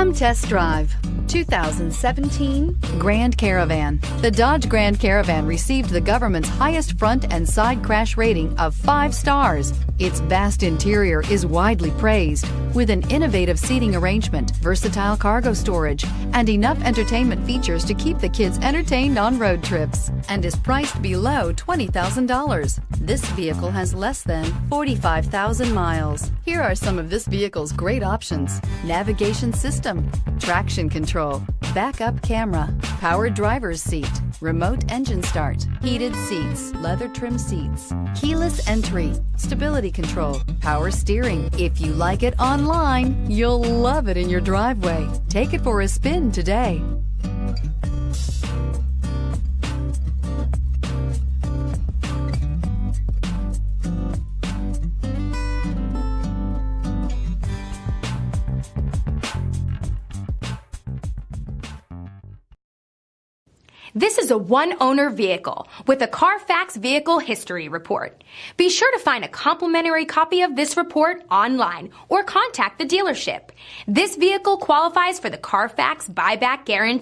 Come test drive 2017 Grand Caravan. The Dodge Grand Caravan received the government's highest front and side crash rating of 5 stars. Its vast interior is widely praised, with an innovative seating arrangement, versatile cargo storage, and enough entertainment features to keep the kids entertained on road trips, and is priced below $20,000. This vehicle has less than 45,000 miles. Here are some of this vehicle's great options: navigation system, traction control, backup camera, power driver's seat, remote engine start, heated seats, leather trim seats, keyless entry, stability control, power steering. If you like it online, you'll love it in your driveway. Take it for a spin today. This is a one-owner vehicle with a Carfax Vehicle History Report. Be sure to find a complimentary copy of this report online or contact the dealership. This vehicle qualifies for the Carfax Buyback Guarantee.